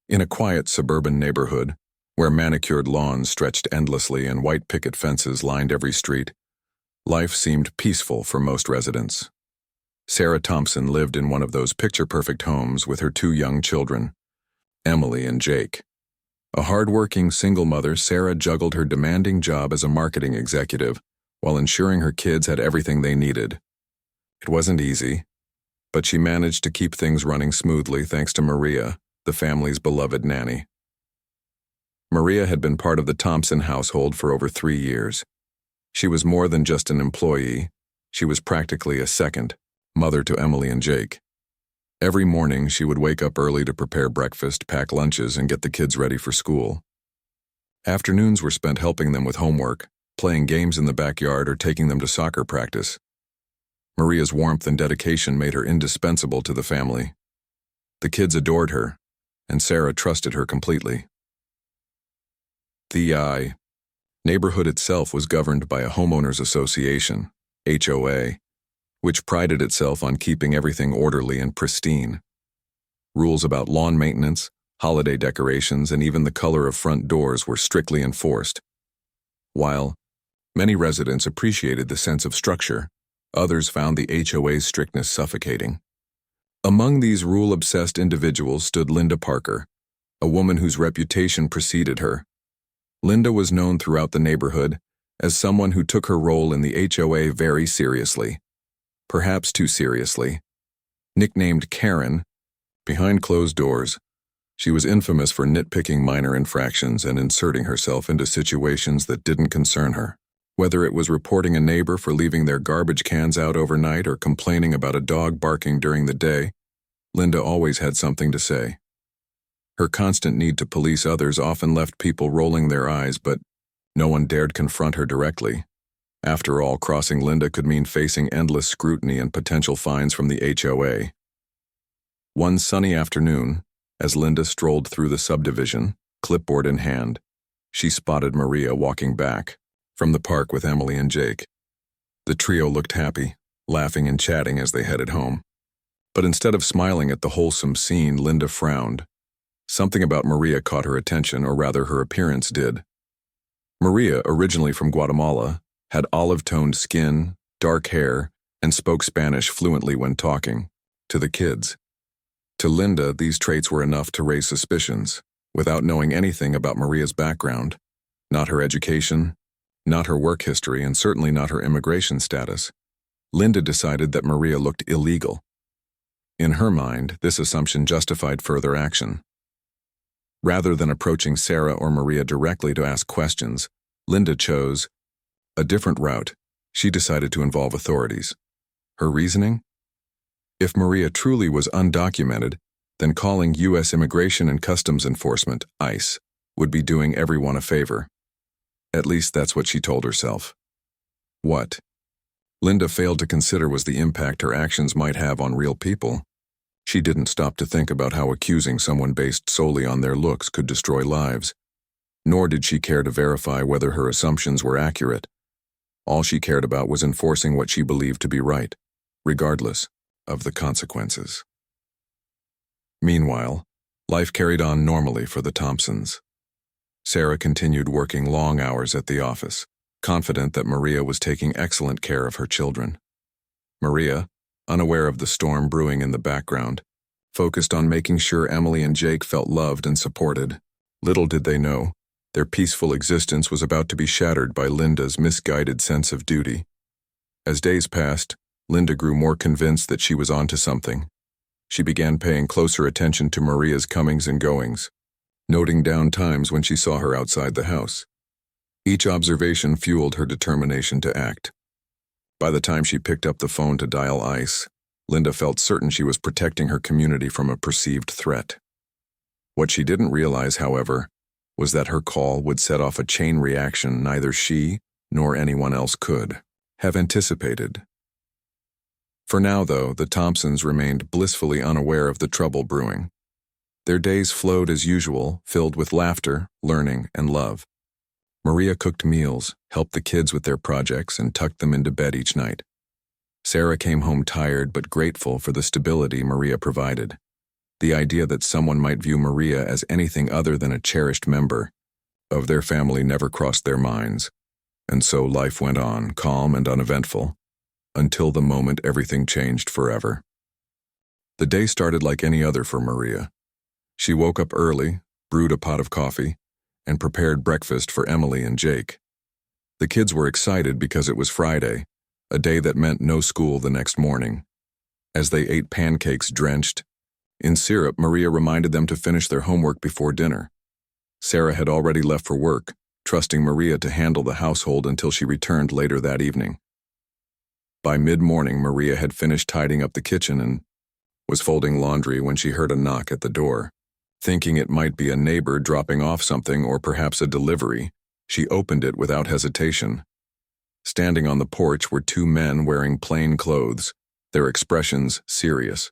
In a quiet suburban neighborhood, where manicured lawns stretched endlessly and white picket fences lined every street, life seemed peaceful for most residents. Sarah Thompson lived in one of those picture-perfect homes with her two young children, Emily and Jake. A hard-working single mother, Sarah juggled her demanding job as a marketing executive while ensuring her kids had everything they needed. It wasn't easy, but she managed to keep things running smoothly thanks to Maria, the family's beloved nanny. Maria had been part of the Thompson household for over 3 years. She was more than just an employee. She was practically a second mother to Emily and Jake. Every morning, she would wake up early to prepare breakfast, pack lunches, and get the kids ready for school. Afternoons were spent helping them with homework, playing games in the backyard, or taking them to soccer practice. Maria's warmth and dedication made her indispensable to the family. The kids adored her, and Sarah trusted her completely. The neighborhood itself was governed by a homeowners association, HOA, which prided itself on keeping everything orderly and pristine. Rules about lawn maintenance, holiday decorations, and even the color of front doors were strictly enforced. While many residents appreciated the sense of structure, others found the HOA's strictness suffocating. Among these rule-obsessed individuals stood Linda Parker, a woman whose reputation preceded her. Linda was known throughout the neighborhood as someone who took her role in the HOA very seriously, perhaps too seriously. Nicknamed Karen, behind closed doors, she was infamous for nitpicking minor infractions and inserting herself into situations that didn't concern her. Whether it was reporting a neighbor for leaving their garbage cans out overnight or complaining about a dog barking during the day, Linda always had something to say. Her constant need to police others often left people rolling their eyes, but no one dared confront her directly. After all, crossing Linda could mean facing endless scrutiny and potential fines from the HOA. One sunny afternoon, as Linda strolled through the subdivision, clipboard in hand, she spotted Maria walking back from the park with Emily and Jake. The trio looked happy, laughing and chatting as they headed home. But instead of smiling at the wholesome scene, Linda frowned. Something about Maria caught her attention, or rather her appearance did. Maria, originally from Guatemala, had olive-toned skin, dark hair, and spoke Spanish fluently when talking to the kids. To Linda, these traits were enough to raise suspicions, without knowing anything about Maria's background, not her education, not her work history, and certainly not her immigration status. Linda decided that Maria looked illegal. In her mind, this assumption justified further action. Rather than approaching Sarah or Maria directly to ask questions, Linda chose a different route. She decided to involve authorities. Her reasoning? If Maria truly was undocumented, then calling U.S. Immigration and Customs Enforcement, ICE, would be doing everyone a favor. At least that's what she told herself. What Linda failed to consider was the impact her actions might have on real people. She didn't stop to think about how accusing someone based solely on their looks could destroy lives. Nor did she care to verify whether her assumptions were accurate. All she cared about was enforcing what she believed to be right, regardless of the consequences. Meanwhile, life carried on normally for the Thompsons. Sarah continued working long hours at the office, confident that Maria was taking excellent care of her children. Maria, unaware of the storm brewing in the background, focused on making sure Emily and Jake felt loved and supported. Little did they know, their peaceful existence was about to be shattered by Linda's misguided sense of duty. As days passed, Linda grew more convinced that she was onto something. She began paying closer attention to Maria's comings and goings, noting down times when she saw her outside the house. Each observation fueled her determination to act. By the time she picked up the phone to dial ICE, Linda felt certain she was protecting her community from a perceived threat. What she didn't realize, however, was that her call would set off a chain reaction neither she nor anyone else could have anticipated. For now, though, the Thompsons remained blissfully unaware of the trouble brewing. Their days flowed as usual, filled with laughter, learning, and love. Maria cooked meals, helped the kids with their projects, and tucked them into bed each night. Sarah came home tired but grateful for the stability Maria provided. The idea that someone might view Maria as anything other than a cherished member of their family never crossed their minds. And so life went on, calm and uneventful, until the moment everything changed forever. The day started like any other for Maria. She woke up early, brewed a pot of coffee, and prepared breakfast for Emily and Jake. The kids were excited because it was Friday, a day that meant no school the next morning. As they ate pancakes drenched in syrup, Maria reminded them to finish their homework before dinner. Sarah had already left for work, trusting Maria to handle the household until she returned later that evening. By mid-morning, Maria had finished tidying up the kitchen and was folding laundry when she heard a knock at the door. Thinking it might be a neighbor dropping off something or perhaps a delivery, she opened it without hesitation. Standing on the porch were two men wearing plain clothes, their expressions serious.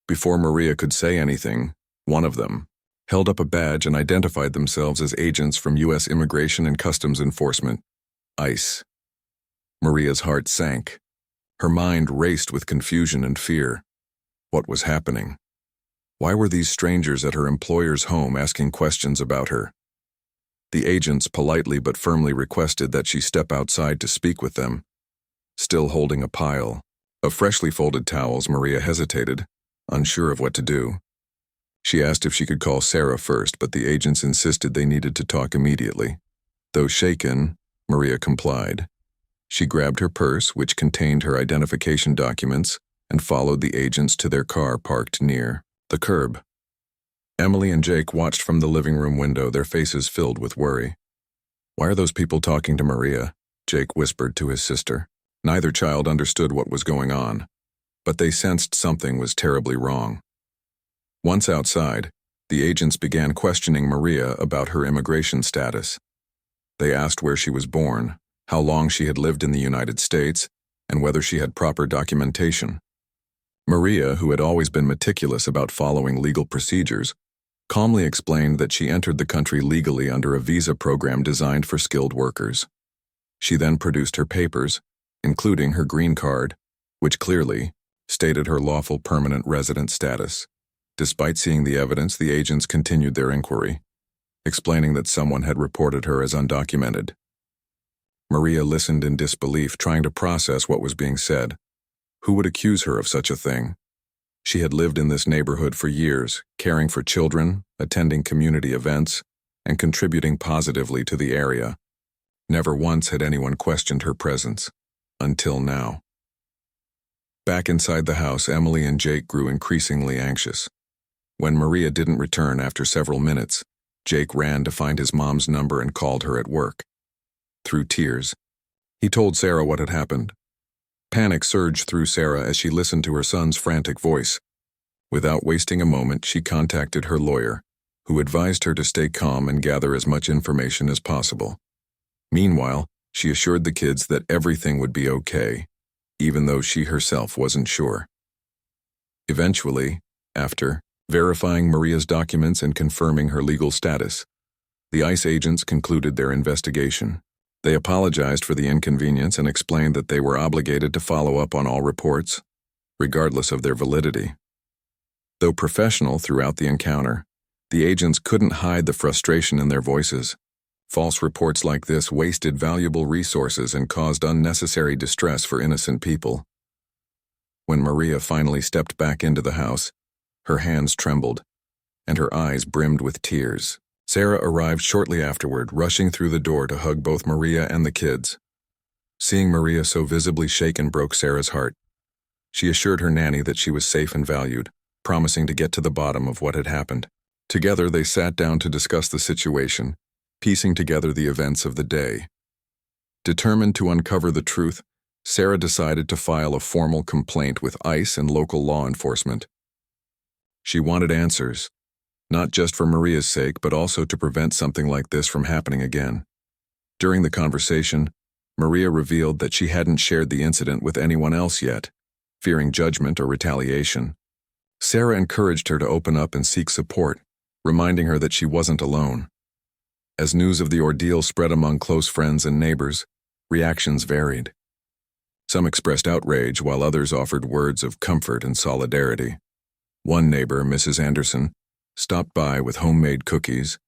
Before Maria could say anything, one of them held up a badge and identified themselves as agents from U.S. Immigration and Customs Enforcement, ICE. Maria's heart sank. Her mind raced with confusion and fear. What was happening? Why were these strangers at her employer's home asking questions about her? The agents politely but firmly requested that she step outside to speak with them. Still holding a pile of freshly folded towels, Maria hesitated, unsure of what to do. She asked if she could call Sarah first, but the agents insisted they needed to talk immediately. Though shaken, Maria complied. She grabbed her purse, which contained her identification documents, and followed the agents to their car parked near the curb. Emily and Jake watched from the living room window, their faces filled with worry. "Why are those people talking to Maria?" Jake whispered to his sister. Neither child understood what was going on, but they sensed something was terribly wrong. Once outside, the agents began questioning Maria about her immigration status. They asked where she was born, how long she had lived in the United States, and whether she had proper documentation. Maria, who had always been meticulous about following legal procedures, calmly explained that she entered the country legally under a visa program designed for skilled workers. She then produced her papers, including her green card, which clearly stated her lawful permanent resident status. Despite seeing the evidence, the agents continued their inquiry, explaining that someone had reported her as undocumented. Maria listened in disbelief, trying to process what was being said. Who would accuse her of such a thing? She had lived in this neighborhood for years, caring for children, attending community events, and contributing positively to the area. Never once had anyone questioned her presence, until now. Back inside the house, Emily and Jake grew increasingly anxious. When Maria didn't return after several minutes, Jake ran to find his mom's number and called her at work. Through tears, he told Sarah what had happened. Panic surged through Sarah as she listened to her son's frantic voice. Without wasting a moment, she contacted her lawyer, who advised her to stay calm and gather as much information as possible. Meanwhile, she assured the kids that everything would be okay, even though she herself wasn't sure. Eventually, after verifying Maria's documents and confirming her legal status, the ICE agents concluded their investigation. They apologized for the inconvenience and explained that they were obligated to follow up on all reports, regardless of their validity. Though professional throughout the encounter, the agents couldn't hide the frustration in their voices. False reports like this wasted valuable resources and caused unnecessary distress for innocent people. When Maria finally stepped back into the house, her hands trembled, and her eyes brimmed with tears. Sarah arrived shortly afterward, rushing through the door to hug both Maria and the kids. Seeing Maria so visibly shaken broke Sarah's heart. She assured her nanny that she was safe and valued, promising to get to the bottom of what had happened. Together, they sat down to discuss the situation, piecing together the events of the day. Determined to uncover the truth, Sarah decided to file a formal complaint with ICE and local law enforcement. She wanted answers, not just for Maria's sake, but also to prevent something like this from happening again. During the conversation, Maria revealed that she hadn't shared the incident with anyone else yet, fearing judgment or retaliation. Sarah encouraged her to open up and seek support, reminding her that she wasn't alone. As news of the ordeal spread among close friends and neighbors, reactions varied. Some expressed outrage, while others offered words of comfort and solidarity. One neighbor, Mrs. Anderson, stopped by with homemade cookies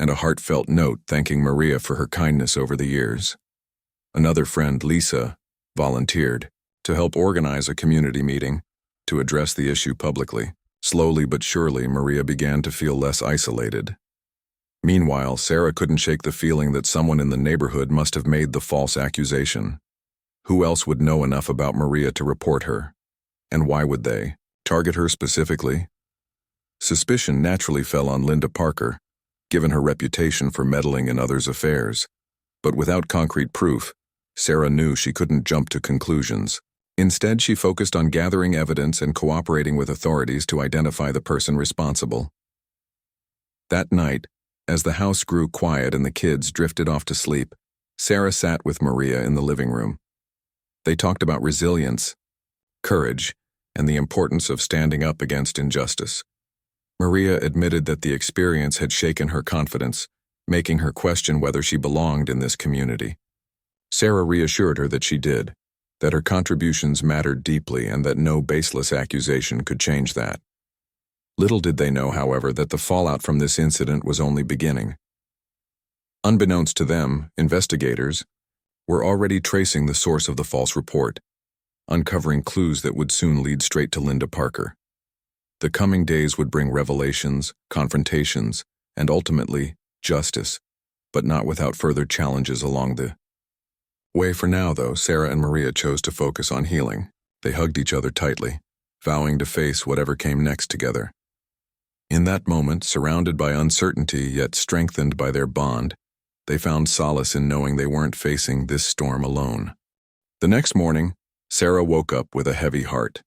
and a heartfelt note thanking Maria for her kindness over the years. Another friend, Lisa, volunteered to help organize a community meeting to address the issue publicly. Slowly but surely, Maria began to feel less isolated. Meanwhile, Sarah couldn't shake the feeling that someone in the neighborhood must have made the false accusation. Who else would know enough about Maria to report her? And why would they target her specifically? Suspicion naturally fell on Linda Parker, given her reputation for meddling in others' affairs. But without concrete proof, Sarah knew she couldn't jump to conclusions. Instead, she focused on gathering evidence and cooperating with authorities to identify the person responsible. That night, as the house grew quiet and the kids drifted off to sleep, Sarah sat with Maria in the living room. They talked about resilience, courage, and the importance of standing up against injustice. Maria admitted that the experience had shaken her confidence, making her question whether she belonged in this community. Sarah reassured her that she did, that her contributions mattered deeply and that no baseless accusation could change that. Little did they know, however, that the fallout from this incident was only beginning. Unbeknownst to them, investigators were already tracing the source of the false report, uncovering clues that would soon lead straight to Linda Parker. The coming days would bring revelations, confrontations, and ultimately, justice, but not without further challenges along the way. For now, though, Sarah and Maria chose to focus on healing. They hugged each other tightly, vowing to face whatever came next together. In that moment, surrounded by uncertainty yet strengthened by their bond, they found solace in knowing they weren't facing this storm alone. The next morning, Sarah woke up with a heavy heart.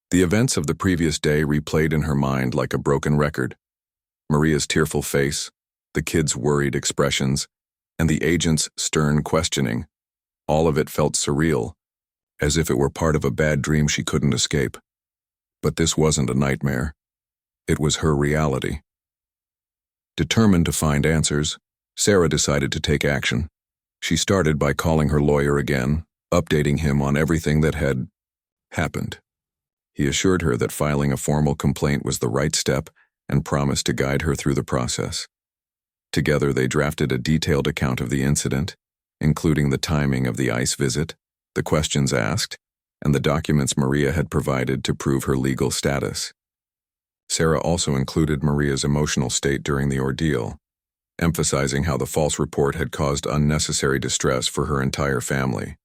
The events of the previous day replayed in her mind like a broken record. Maria's tearful face, the kids' worried expressions, and the agent's stern questioning. All of it felt surreal, as if it were part of a bad dream she couldn't escape. But this wasn't a nightmare. It was her reality. Determined to find answers, Sarah decided to take action. She started by calling her lawyer again, updating him on everything that had happened. He assured her that filing a formal complaint was the right step and promised to guide her through the process. Together, they drafted a detailed account of the incident, including the timing of the ICE visit, the questions asked, and the documents Maria had provided to prove her legal status. Sarah also included Maria's emotional state during the ordeal, emphasizing how the false report had caused unnecessary distress for her entire family.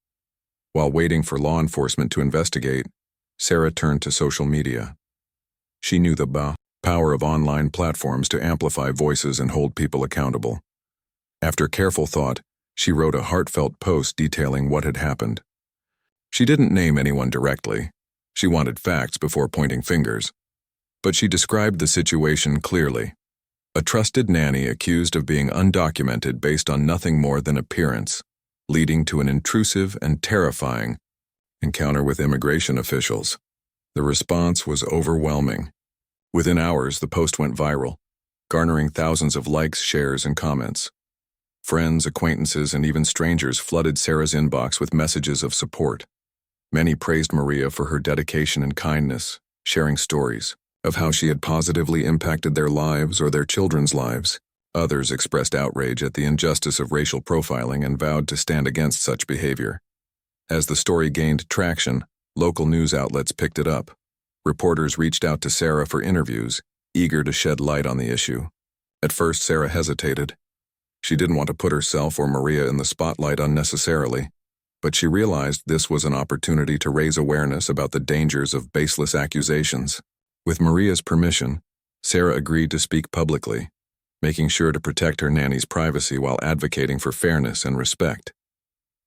While waiting for law enforcement to investigate, Sarah turned to social media. She knew the power of online platforms to amplify voices and hold people accountable. After careful thought, she wrote a heartfelt post detailing what had happened. She didn't name anyone directly. She wanted facts before pointing fingers. But she described the situation clearly. A trusted nanny accused of being undocumented based on nothing more than appearance, leading to an intrusive and terrifying encounter with immigration officials. The response was overwhelming. Within hours, the post went viral, garnering thousands of likes, shares, and comments. Friends, acquaintances, and even strangers flooded Sarah's inbox with messages of support. Many praised Maria for her dedication and kindness, sharing stories of how she had positively impacted their lives or their children's lives. Others expressed outrage at the injustice of racial profiling and vowed to stand against such behavior. As the story gained traction, local news outlets picked it up. Reporters reached out to Sarah for interviews, eager to shed light on the issue. At first, Sarah hesitated. She didn't want to put herself or Maria in the spotlight unnecessarily, but she realized this was an opportunity to raise awareness about the dangers of baseless accusations. With Maria's permission, Sarah agreed to speak publicly, making sure to protect her nanny's privacy while advocating for fairness and respect.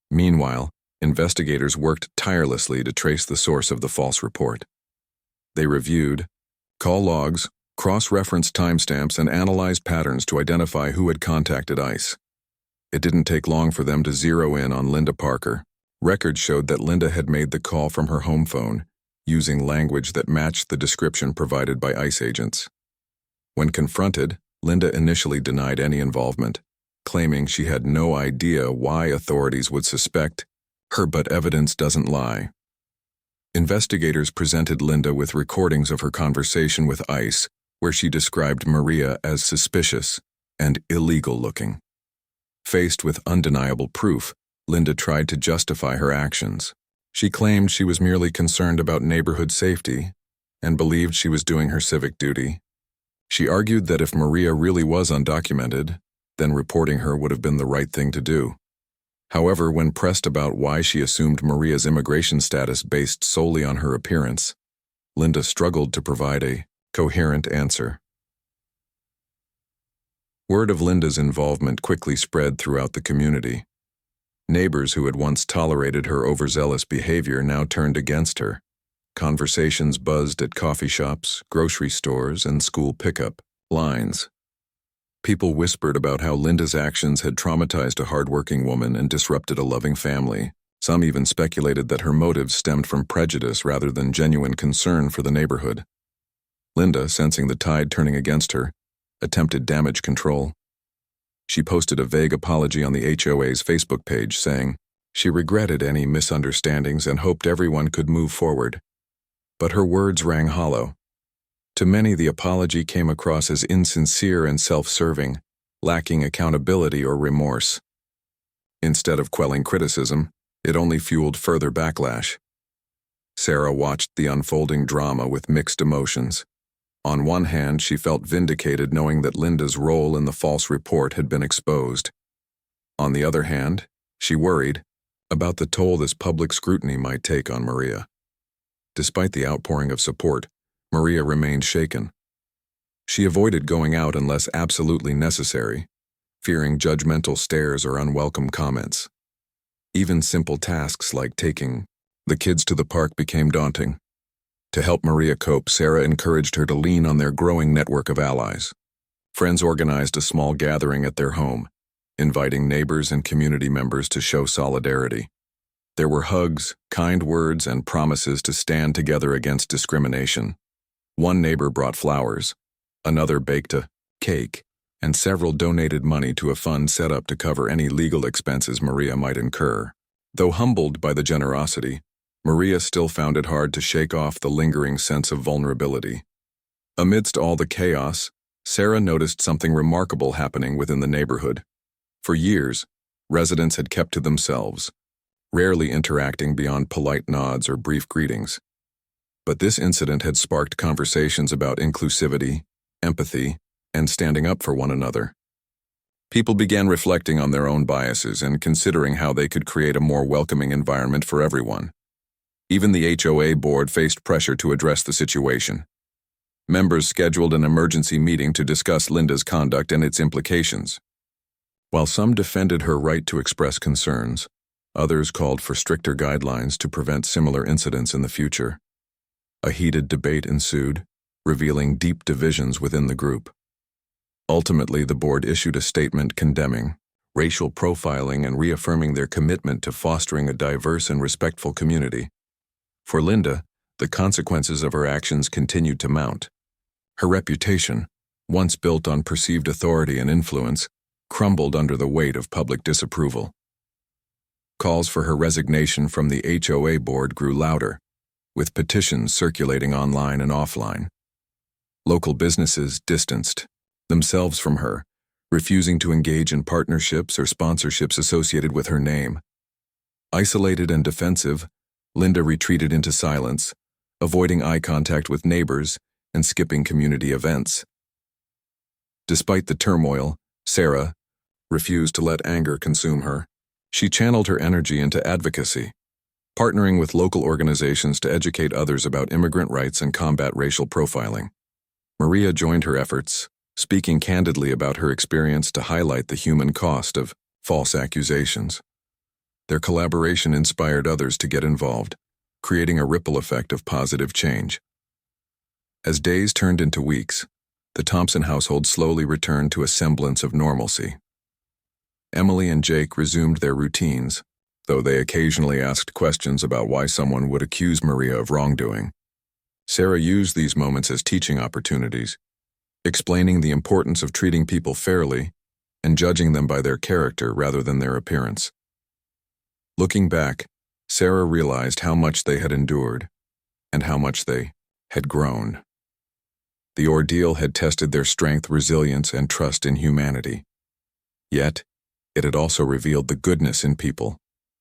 Meanwhile, investigators worked tirelessly to trace the source of the false report. They reviewed call logs, cross-referenced timestamps, and analyzed patterns to identify who had contacted ICE. It didn't take long for them to zero in on Linda Parker. Records showed that Linda had made the call from her home phone, using language that matched the description provided by ICE agents. When confronted, Linda initially denied any involvement, claiming she had no idea why authorities would suspect her, but evidence doesn't lie. Investigators presented Linda with recordings of her conversation with ICE, where she described Maria as suspicious and illegal-looking. Faced with undeniable proof, Linda tried to justify her actions. She claimed she was merely concerned about neighborhood safety and believed she was doing her civic duty. She argued that if Maria really was undocumented, then reporting her would have been the right thing to do. However, when pressed about why she assumed Maria's immigration status based solely on her appearance, Linda struggled to provide a coherent answer. Word of Linda's involvement quickly spread throughout the community. Neighbors who had once tolerated her overzealous behavior now turned against her. Conversations buzzed at coffee shops, grocery stores, and school pickup lines. People whispered about how Linda's actions had traumatized a hardworking woman and disrupted a loving family. Some even speculated that her motives stemmed from prejudice rather than genuine concern for the neighborhood. Linda, sensing the tide turning against her, attempted damage control. She posted a vague apology on the HOA's Facebook page saying she regretted any misunderstandings and hoped everyone could move forward. But her words rang hollow. To many, the apology came across as insincere and self-serving, lacking accountability or remorse. Instead of quelling criticism, it only fueled further backlash. Sarah watched the unfolding drama with mixed emotions. On one hand, she felt vindicated knowing that Linda's role in the false report had been exposed. On the other hand, she worried about the toll this public scrutiny might take on Maria. Despite the outpouring of support, Maria remained shaken. She avoided going out unless absolutely necessary, fearing judgmental stares or unwelcome comments. Even simple tasks like taking the kids to the park became daunting. To help Maria cope, Sarah encouraged her to lean on their growing network of allies. Friends organized a small gathering at their home, inviting neighbors and community members to show solidarity. There were hugs, kind words, and promises to stand together against discrimination. One neighbor brought flowers, another baked a cake, and several donated money to a fund set up to cover any legal expenses Maria might incur. Though humbled by the generosity, Maria still found it hard to shake off the lingering sense of vulnerability. Amidst all the chaos, Sarah noticed something remarkable happening within the neighborhood. For years, residents had kept to themselves, rarely interacting beyond polite nods or brief greetings. But this incident had sparked conversations about inclusivity, empathy, and standing up for one another. People began reflecting on their own biases and considering how they could create a more welcoming environment for everyone. Even the HOA board faced pressure to address the situation. Members scheduled an emergency meeting to discuss Linda's conduct and its implications. While some defended her right to express concerns, others called for stricter guidelines to prevent similar incidents in the future. A heated debate ensued, revealing deep divisions within the group. Ultimately, the board issued a statement condemning racial profiling and reaffirming their commitment to fostering a diverse and respectful community. For Linda, the consequences of her actions continued to mount. Her reputation, once built on perceived authority and influence, crumbled under the weight of public disapproval. Calls for her resignation from the HOA board grew louder, with petitions circulating online and offline. Local businesses distanced themselves from her, refusing to engage in partnerships or sponsorships associated with her name. Isolated and defensive, Linda retreated into silence, avoiding eye contact with neighbors and skipping community events. Despite the turmoil, Sarah refused to let anger consume her. She channeled her energy into advocacy, partnering with local organizations to educate others about immigrant rights and combat racial profiling. Maria joined her efforts, speaking candidly about her experience to highlight the human cost of false accusations. Their collaboration inspired others to get involved, creating a ripple effect of positive change. As days turned into weeks, the Thompson household slowly returned to a semblance of normalcy. Emily and Jake resumed their routines, though they occasionally asked questions about why someone would accuse Maria of wrongdoing. Sarah used these moments as teaching opportunities, explaining the importance of treating people fairly and judging them by their character rather than their appearance. Looking back, Sarah realized how much they had endured, and how much they had grown. The ordeal had tested their strength, resilience, and trust in humanity. Yet, it had also revealed the goodness in people,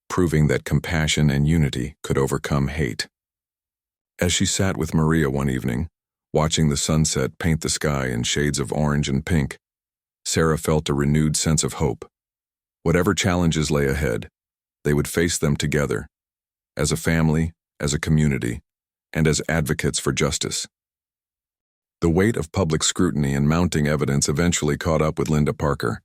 proving that compassion and unity could overcome hate. As she sat with Maria one evening, watching the sunset paint the sky in shades of orange and pink, Sarah felt a renewed sense of hope. Whatever challenges lay ahead, they would face them together, as a family, as a community, and as advocates for justice. The weight of public scrutiny and mounting evidence eventually caught up with Linda Parker.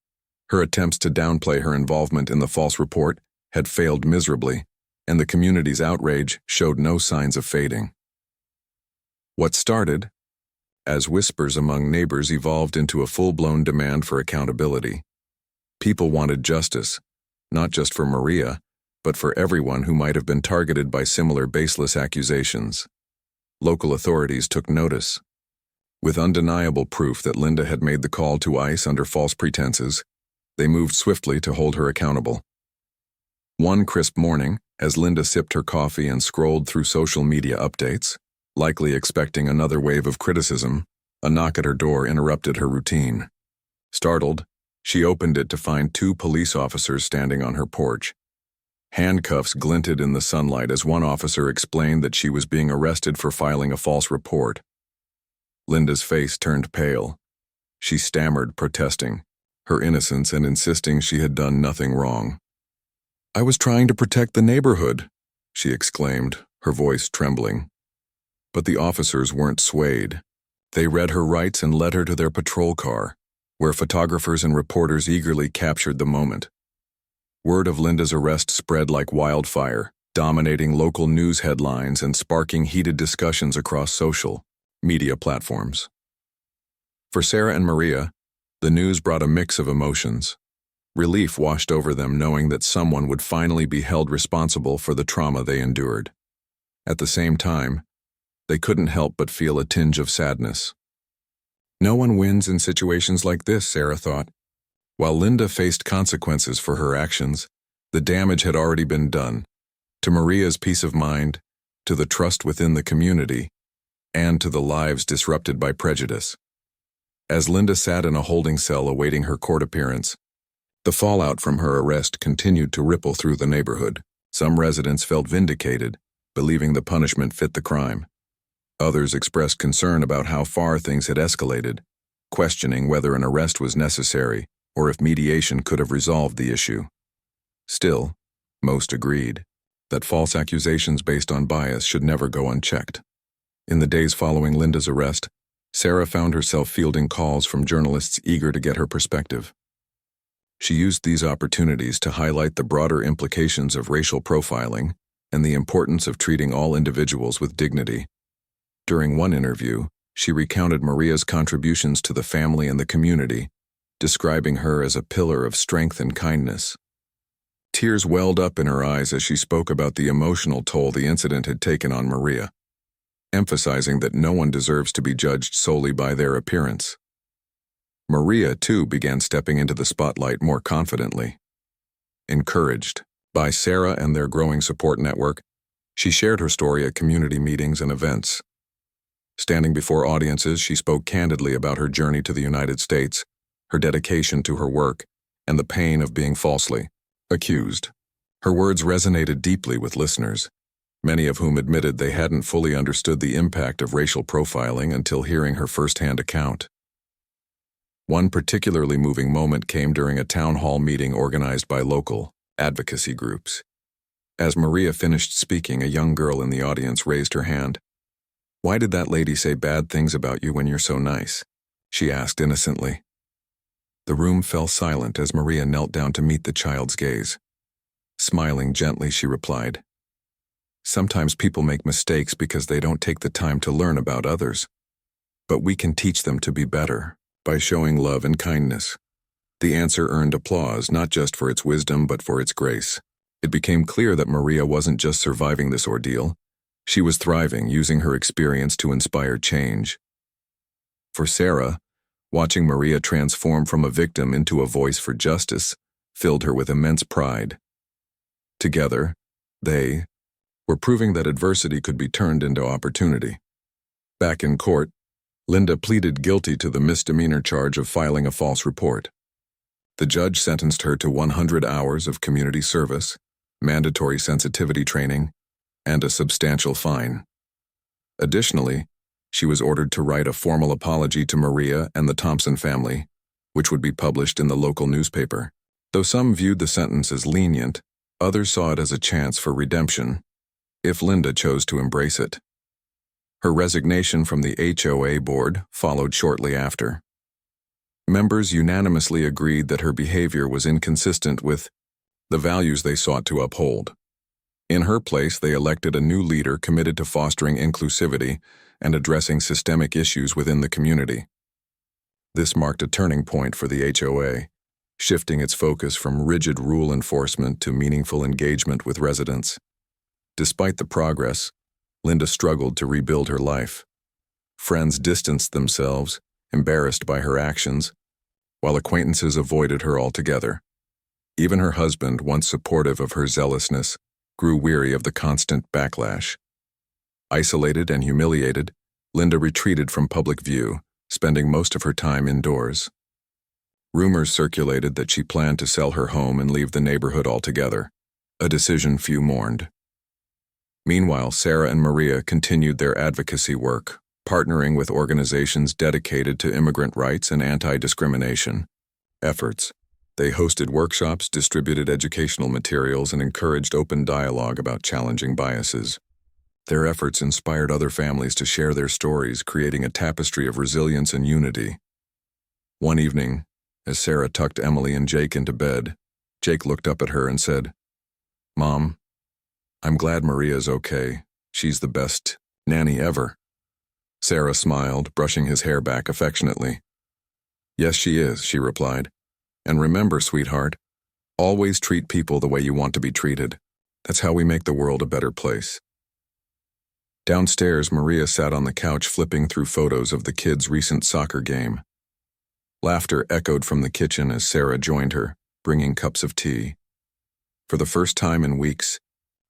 Her attempts to downplay her involvement in the false report had failed miserably, and the community's outrage showed no signs of fading. What started as whispers among neighbors evolved into a full-blown demand for accountability. People wanted justice, not just for Maria, but for everyone who might have been targeted by similar baseless accusations. Local authorities took notice. With undeniable proof that Linda had made the call to ICE under false pretenses, they moved swiftly to hold her accountable. One crisp morning, as Linda sipped her coffee and scrolled through social media updates, likely expecting another wave of criticism, a knock at her door interrupted her routine. Startled, she opened it to find two police officers standing on her porch. Handcuffs glinted in the sunlight as one officer explained that she was being arrested for filing a false report. Linda's face turned pale. She stammered, protesting her innocence and insisting she had done nothing wrong. "I was trying to protect the neighborhood," she exclaimed, her voice trembling. But the officers weren't swayed. They read her rights and led her to their patrol car, where photographers and reporters eagerly captured the moment. Word of Linda's arrest spread like wildfire, dominating local news headlines and sparking heated discussions across social media platforms. For Sarah and Maria, the news brought a mix of emotions. Relief washed over them knowing that someone would finally be held responsible for the trauma they endured. At the same time, they couldn't help but feel a tinge of sadness. No one wins in situations like this, Sarah thought. While Linda faced consequences for her actions, the damage had already been done, to Maria's peace of mind, to the trust within the community, and to the lives disrupted by prejudice. As Linda sat in a holding cell awaiting her court appearance, the fallout from her arrest continued to ripple through the neighborhood. Some residents felt vindicated, believing the punishment fit the crime. Others expressed concern about how far things had escalated, questioning whether an arrest was necessary or if mediation could have resolved the issue. Still, most agreed that false accusations based on bias should never go unchecked. In the days following Linda's arrest, Sarah found herself fielding calls from journalists eager to get her perspective. She used these opportunities to highlight the broader implications of racial profiling and the importance of treating all individuals with dignity. During one interview, she recounted Maria's contributions to the family and the community, describing her as a pillar of strength and kindness. Tears welled up in her eyes as she spoke about the emotional toll the incident had taken on Maria, emphasizing that no one deserves to be judged solely by their appearance. Maria, too, began stepping into the spotlight more confidently. Encouraged by Sarah and their growing support network, she shared her story at community meetings and events. Standing before audiences, she spoke candidly about her journey to the United States, her dedication to her work, and the pain of being falsely accused. Her words resonated deeply with listeners, many of whom admitted they hadn't fully understood the impact of racial profiling until hearing her firsthand account. One particularly moving moment came during a town hall meeting organized by local advocacy groups. As Maria finished speaking, a young girl in the audience raised her hand. "Why did that lady say bad things about you when you're so nice?" she asked innocently. The room fell silent as Maria knelt down to meet the child's gaze. Smiling gently, she replied, "Sometimes people make mistakes because they don't take the time to learn about others. But we can teach them to be better by showing love and kindness." The answer earned applause, not just for its wisdom but for its grace. It became clear that Maria wasn't just surviving this ordeal. She was thriving, using her experience to inspire change. For Sarah, watching Maria transform from a victim into a voice for justice filled her with immense pride. Together, they, were proving that adversity could be turned into opportunity. Back in court, Linda pleaded guilty to the misdemeanor charge of filing a false report. The judge sentenced her to 100 hours of community service, mandatory sensitivity training, and a substantial fine. Additionally, she was ordered to write a formal apology to Maria and the Thompson family, which would be published in the local newspaper. Though some viewed the sentence as lenient, others saw it as a chance for redemption, if Linda chose to embrace it. Her resignation from the HOA board followed shortly after. Members unanimously agreed that her behavior was inconsistent with the values they sought to uphold. In her place, they elected a new leader committed to fostering inclusivity and addressing systemic issues within the community. This marked a turning point for the HOA, shifting its focus from rigid rule enforcement to meaningful engagement with residents. Despite the progress, Linda struggled to rebuild her life. Friends distanced themselves, embarrassed by her actions, while acquaintances avoided her altogether. Even her husband, once supportive of her zealousness, grew weary of the constant backlash. Isolated and humiliated, Linda retreated from public view, spending most of her time indoors. Rumors circulated that she planned to sell her home and leave the neighborhood altogether, a decision few mourned. Meanwhile, Sarah and Maria continued their advocacy work, partnering with organizations dedicated to immigrant rights and anti-discrimination efforts. They hosted workshops, distributed educational materials, and encouraged open dialogue about challenging biases. Their efforts inspired other families to share their stories, creating a tapestry of resilience and unity. One evening, as Sarah tucked Emily and Jake into bed, Jake looked up at her and said, "Mom, I'm glad Maria's okay. She's the best nanny ever." Sarah smiled, brushing his hair back affectionately. "Yes, she is," she replied. "And remember, sweetheart, always treat people the way you want to be treated. That's how we make the world a better place." Downstairs, Maria sat on the couch flipping through photos of the kids' recent soccer game. Laughter echoed from the kitchen as Sarah joined her, bringing cups of tea. For the first time in weeks,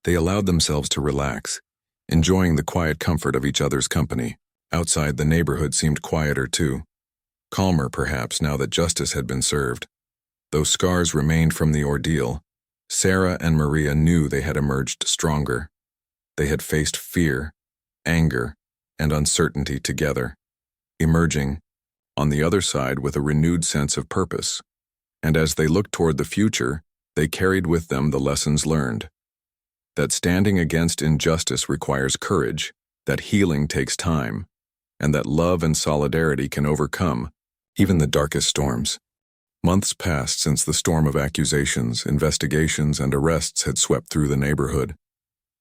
they allowed themselves to relax, enjoying the quiet comfort of each other's company. Outside, the neighborhood seemed quieter too, calmer perhaps now that justice had been served. Though scars remained from the ordeal, Sarah and Maria knew they had emerged stronger. They had faced fear, anger, and uncertainty together, emerging on the other side with a renewed sense of purpose. And as they looked toward the future, they carried with them the lessons learned. That standing against injustice requires courage, that healing takes time, and that love and solidarity can overcome even the darkest storms. Months passed since the storm of accusations, investigations, and arrests had swept through the neighborhood.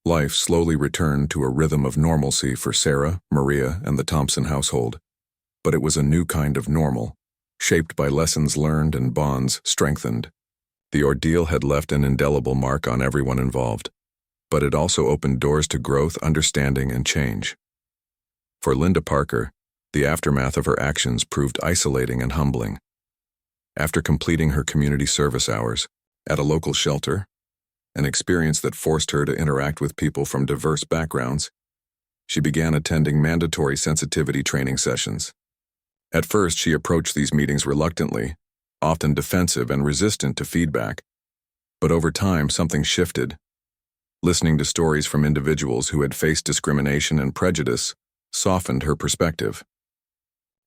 Life slowly returned to a rhythm of normalcy for Sarah, Maria, and the Thompson household. But it was a new kind of normal, shaped by lessons learned and bonds strengthened. The ordeal had left an indelible mark on everyone involved, but it also opened doors to growth, understanding, and change. For Linda Parker, the aftermath of her actions proved isolating and humbling. After completing her community service hours at a local shelter, an experience that forced her to interact with people from diverse backgrounds, she began attending mandatory sensitivity training sessions. At first, she approached these meetings reluctantly, often defensive and resistant to feedback. But over time, something shifted. Listening to stories from individuals who had faced discrimination and prejudice softened her perspective.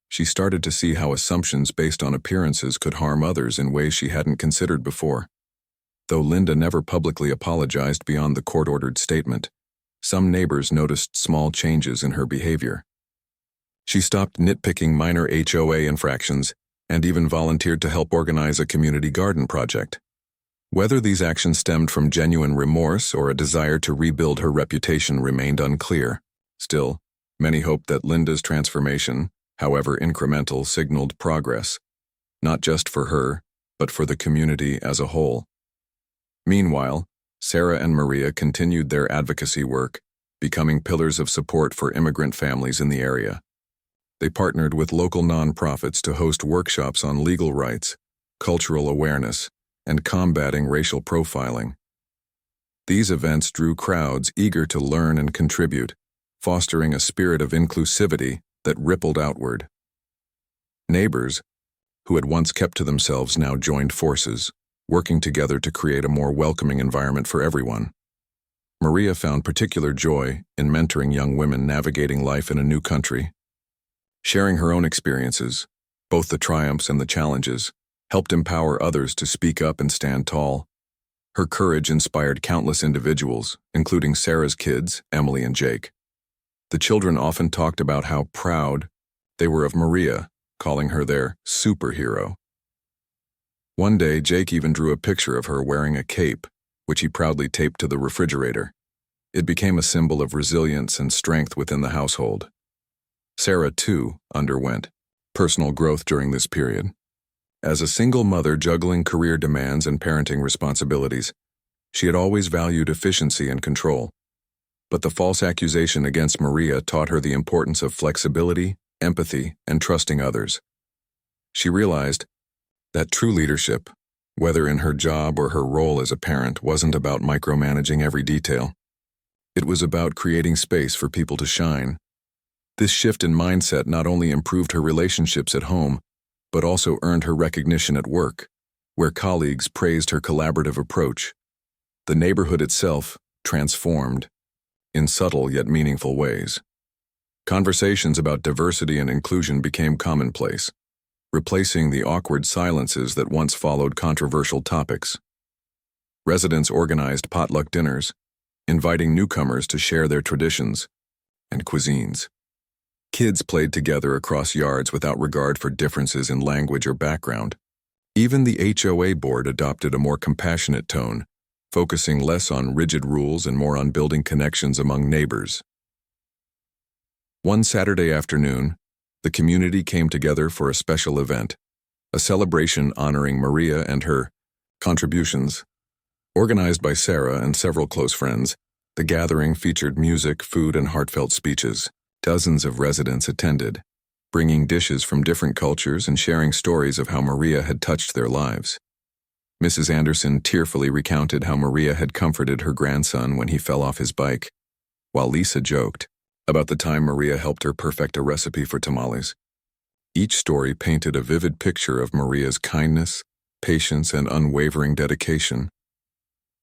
She started to see how assumptions based on appearances could harm others in ways she hadn't considered before. Though Linda never publicly apologized beyond the court-ordered statement, some neighbors noticed small changes in her behavior. She stopped nitpicking minor HOA infractions and even volunteered to help organize a community garden project. Whether these actions stemmed from genuine remorse or a desire to rebuild her reputation remained unclear. Still, many hoped that Linda's transformation, however incremental, signaled progress, not just for her, but for the community as a whole. Meanwhile, Sarah and Maria continued their advocacy work, becoming pillars of support for immigrant families in the area. They partnered with local nonprofits to host workshops on legal rights, cultural awareness, and combating racial profiling. These events drew crowds eager to learn and contribute, fostering a spirit of inclusivity that rippled outward. Neighbors, who had once kept to themselves, now joined forces, working together to create a more welcoming environment for everyone. Maria found particular joy in mentoring young women navigating life in a new country. Sharing her own experiences, both the triumphs and the challenges, helped empower others to speak up and stand tall. Her courage inspired countless individuals, including Sarah's kids, Emily and Jake. The children often talked about how proud they were of Maria, calling her their superhero. One day, Jake even drew a picture of her wearing a cape, which he proudly taped to the refrigerator. It became a symbol of resilience and strength within the household. Sarah, too, underwent personal growth during this period. As a single mother juggling career demands and parenting responsibilities, she had always valued efficiency and control. But the false accusation against Maria taught her the importance of flexibility, empathy, and trusting others. She realized that true leadership, whether in her job or her role as a parent, wasn't about micromanaging every detail. It was about creating space for people to shine. This shift in mindset not only improved her relationships at home, but also earned her recognition at work, where colleagues praised her collaborative approach. The neighborhood itself transformed in subtle yet meaningful ways. Conversations about diversity and inclusion became commonplace, replacing the awkward silences that once followed controversial topics. Residents organized potluck dinners, inviting newcomers to share their traditions and cuisines. Kids played together across yards without regard for differences in language or background. Even the HOA board adopted a more compassionate tone, focusing less on rigid rules and more on building connections among neighbors. One Saturday afternoon, the community came together for a special event, a celebration honoring Maria and her contributions. Organized by Sarah and several close friends, the gathering featured music, food, and heartfelt speeches. Dozens of residents attended, bringing dishes from different cultures and sharing stories of how Maria had touched their lives. Mrs. Anderson tearfully recounted how Maria had comforted her grandson when he fell off his bike, while Lisa joked about the time Maria helped her perfect a recipe for tamales. Each story painted a vivid picture of Maria's kindness, patience, and unwavering dedication.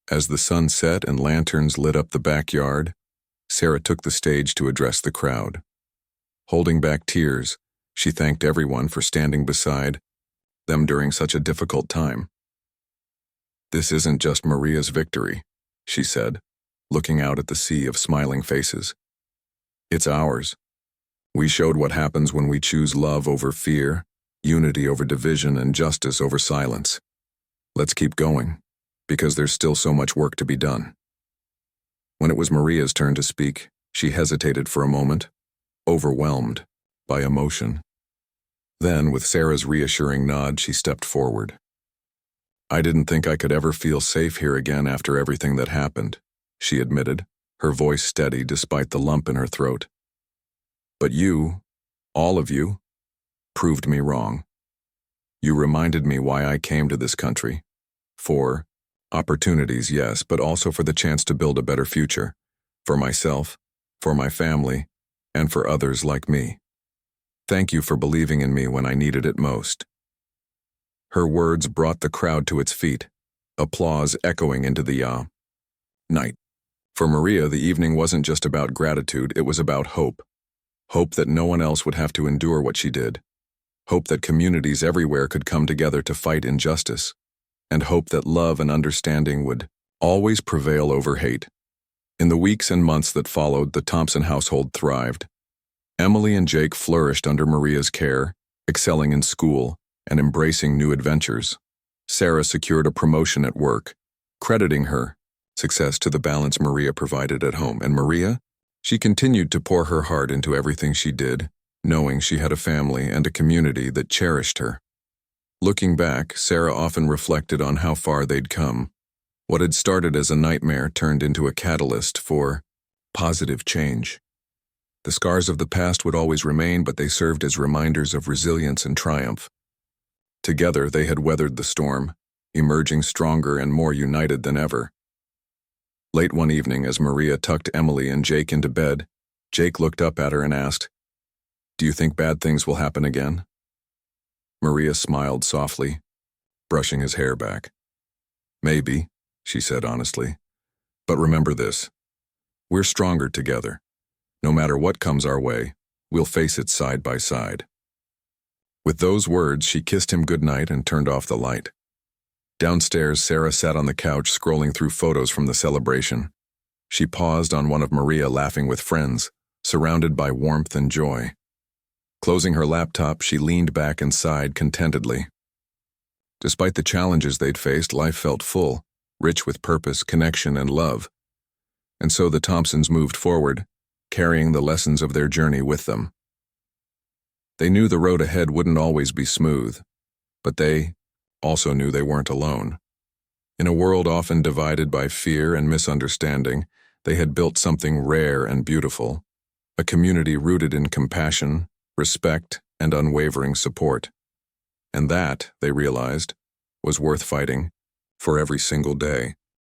As the sun set and lanterns lit up the backyard, Sarah took the stage to address the crowd. Holding back tears, she thanked everyone for standing beside them during such a difficult time. "This isn't just Maria's victory," she said, looking out at the sea of smiling faces. "It's ours. We showed what happens when we choose love over fear, unity over division, and justice over silence. Let's keep going, because there's still so much work to be done." When it was Maria's turn to speak, she hesitated for a moment, overwhelmed by emotion. Then, with Sarah's reassuring nod, she stepped forward. "I didn't think I could ever feel safe here again after everything that happened," she admitted, her voice steady despite the lump in her throat. "But you, all of you, proved me wrong. You reminded me why I came to this country. For opportunities, yes, but also for the chance to build a better future, for myself, for my family, and for others like me. Thank you for believing in me when I needed it most." Her words brought the crowd to its feet, applause echoing into the night. For Maria, the evening wasn't just about gratitude, it was about hope. Hope that no one else would have to endure what she did. Hope that communities everywhere could come together to fight injustice. And hope that love and understanding would always prevail over hate. In the weeks and months that followed, the Thompson household thrived. Emily and Jake flourished under Maria's care, excelling in school and embracing new adventures. Sarah secured a promotion at work, crediting her success to the balance Maria provided at home. And Maria? She continued to pour her heart into everything she did, knowing she had a family and a community that cherished her. Looking back, Sarah often reflected on how far they'd come. What had started as a nightmare turned into a catalyst for positive change. The scars of the past would always remain, but they served as reminders of resilience and triumph. Together, they had weathered the storm, emerging stronger and more united than ever. Late one evening, as Maria tucked Emily and Jake into bed, Jake looked up at her and asked, "Do you think bad things will happen again?" Maria smiled softly, brushing his hair back. "Maybe," she said honestly. "But remember this. We're stronger together. No matter what comes our way, we'll face it side by side." With those words, she kissed him goodnight and turned off the light. Downstairs, Sarah sat on the couch scrolling through photos from the celebration. She paused on one of Maria laughing with friends, surrounded by warmth and joy. Closing her laptop, she leaned back and sighed contentedly. Despite the challenges they'd faced, life felt full, rich with purpose, connection, and love. And so the Thompsons moved forward, carrying the lessons of their journey with them. They knew the road ahead wouldn't always be smooth, but they also knew they weren't alone. In a world often divided by fear and misunderstanding, they had built something rare and beautiful, a community rooted in compassion, respect, and unwavering support. And that, they realized, was worth fighting for every single day.